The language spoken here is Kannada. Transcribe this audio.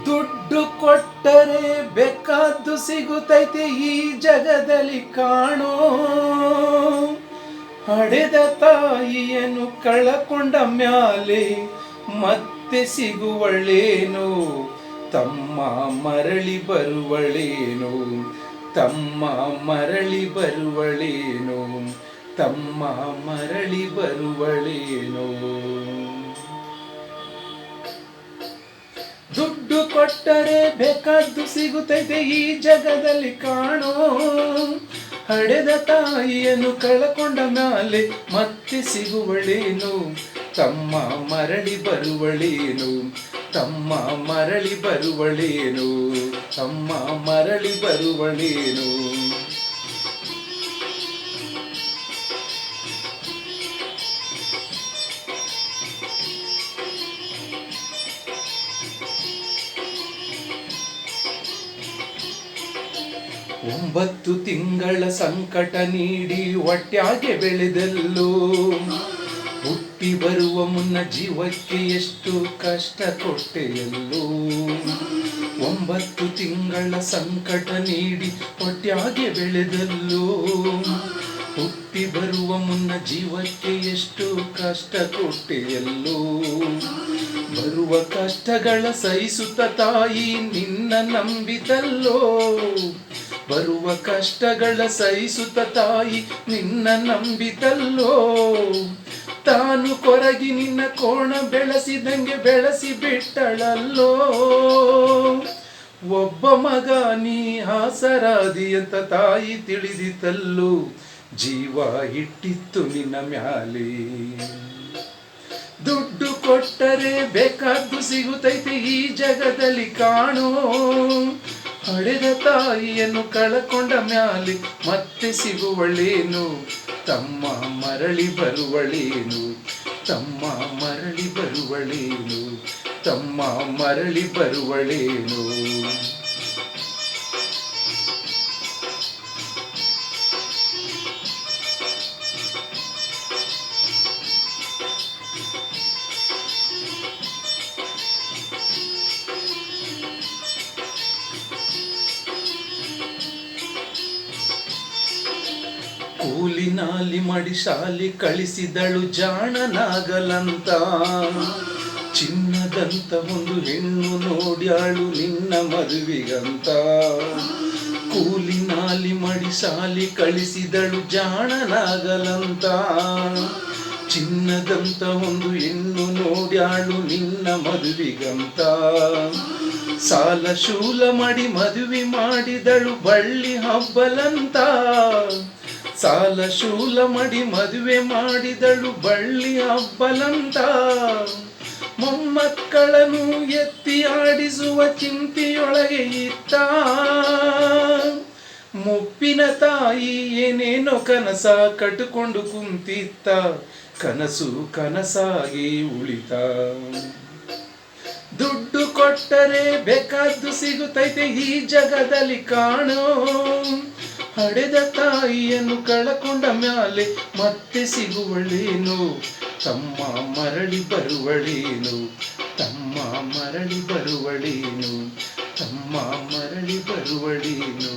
ದುಡ್ಡು ಕೊಟ್ಟರೆ ಬೇಕಾದ್ದು ಸಿಗುತ್ತೈತೆ ಈ ಜಗದಲ್ಲಿ ಕಾಣೋ. ಹಡೆದ ತಾಯಿಯನ್ನು ಕಳಕೊಂಡ ಮ್ಯಾಲೆ ಮತ್ತೆ ಸಿಗುವಳೇನು, ತಮ್ಮ ಮರಳಿ ಬರುವಳೇನು, ತಮ್ಮ ಮರಳಿ ಬರುವಳೇನು, ತಮ್ಮ ಮರಳಿ ಬರುವಳೇನು. ದುಡ್ಡು ಕೊಟ್ಟರೆ ಬೇಕಾದ್ದು ಸಿಗುತ್ತೈತೆ ಈ ಜಗದಲ್ಲಿ ಕಾಣೋ. ಹಡೆದ ತಾಯಿಯನ್ನು ಕಳಕೊಂಡ ಮ್ಯಾಲೆ ಮತ್ತೆ ಸಿಗುವಳೇನು, ತಮ್ಮ ಮರಳಿ ಬರುವಳೇನು, ತಮ್ಮ ಮರಳಿ ಬರುವಳೇನು, ತಮ್ಮ ಮರಳಿ ಬರುವಳೇನು. 9 ತಿಂಗಳ ಸಂಕಟ ನೀಡಿ ಹೊಟ್ಯಾಗೆ ಬೆಳೆದಲ್ಲೋ. ಹುಟ್ಟಿ ಬರುವ ಮುನ್ನ ಜೀವಕ್ಕೆ ಎಷ್ಟು ಕಷ್ಟ ಕೊಟ್ಟೆಯಲ್ಲೋ. 9 ತಿಂಗಳ ಸಂಕಟ ನೀಡಿ ಹೊಟ್ಯಾಗೆ ಬೆಳೆದಲ್ಲೋ. ಹುಟ್ಟಿ ಬರುವ ಮುನ್ನ ಜೀವಕ್ಕೆ ಎಷ್ಟು ಕಷ್ಟ ಕೊಟ್ಟೆಯಲ್ಲೋ. ಬರುವ ಕಷ್ಟಗಳ ಸಹಿಸುತ್ತ ತಾಯಿ ನಿನ್ನ ನಂಬಿತಲ್ಲೋ. ಬರುವ ಕಷ್ಟಗಳ ಸಹಿಸುತ್ತ ತಾಯಿ ನಿನ್ನ ನಂಬಿತಲ್ಲೋ. ತಾನು ಕೊರಗಿ ನಿನ್ನ ಕೋಣ ಬೆಳೆಸಿದಂಗೆ ಬೆಳೆಸಿ ಬಿಟ್ಟಳಲ್ಲೋ. ಒಬ್ಬ ಮಗ ನೀ ಆಸರಾದಿ ಅಂತ ತಾಯಿ ತಿಳಿದಿತಲ್ಲೋ. ಜೀವ ಇಟ್ಟಿತ್ತು ನಿನ್ನ ಮ್ಯಾಲೆ. ದುಡ್ಡು ಕೊಟ್ಟರೆ ಬೇಕಾದ್ದು ಸಿಗುತ್ತೈತೆ ಈ ಜಗದಲ್ಲಿ ಕಾಣೋ. ಹಡೆದ ತಾಯಿಯನ್ನು ಕಳಕೊಂಡ ಮ್ಯಾಲೆ ಮತ್ತೆ ಸಿಗುವಳೇನು, ತಮ್ಮ ಮರಳಿ ಬರುವಳೇನು, ತಮ್ಮ ಮರಳಿ ಬರುವಳೇನು, ತಮ್ಮ ಮರಳಿ ಬರುವಳೇನು. ಕೂಲಿ ನಾಲಿ ಮಾಡಿ ಶಾಲಿ ಕಳಿಸಿದಳು ಜಾಣನಾಗಲಂತ. ಚಿನ್ನದಂತ ಒಂದು ಹೆಣ್ಣು ನೋಡ್ಯಾಳು ನಿನ್ನ ಮದುವೆಗಂತ. ಕೂಲಿ ನಾಲಿ ಮಾಡಿ ಶಾಲಿ ಕಳಿಸಿದಳು ಜಾಣನಾಗಲಂತ. ಚಿನ್ನದಂತ ಒಂದು ಹೆಣ್ಣು ನೋಡ್ಯಾಳು ನಿನ್ನ ಮದುವೆಗಂತ. ಸಾಲ ಶೂಲ ಮಾಡಿ ಮದುವೆ ಮಾಡಿದಳು ಬಳ್ಳಿ ಹಬ್ಬಲಂತ. ಸಾಲ ಶೂಲ ಮಾಡಿ ಮದುವೆ ಮಾಡಿದಳು ಬಳ್ಳಿ ಹಬ್ಬಲಂತ. ಮೊಮ್ಮಕ್ಕಳನ್ನು ಎತ್ತಿ ಆಡಿಸುವ ಚಿಂತೆಯೊಳಗೆ ಇತ್ತ. ಮುಪ್ಪಿನ ತಾಯಿ ಏನೇನೋ ಕನಸ ಕಟ್ಟಿಕೊಂಡು ಕುಂತಿತ್ತ. ಕನಸು ಕನಸಾಗಿ ಉಳಿತ. ದುಡ್ಡು ಕೊಟ್ಟರೆ ಬೇಕಾದ್ದು ಸಿಗುತ್ತೈತೆ ಈ ಜಗದಲ್ಲಿ ಕಾಣೋ. ಹಡೆದ ತಾಯಿಯನ್ನು ಕಳಕೊಂಡ ಮ್ಯಾಲೆ ಮತ್ತೆ ಸಿಗುವಳೇನು, ತಮ್ಮ ಮರಳಿ ಬರುವಳೇನು, ತಮ್ಮ ಮರಳಿ ಬರುವಳೇನು, ತಮ್ಮ ಮರಳಿ ಬರುವಳೇನು.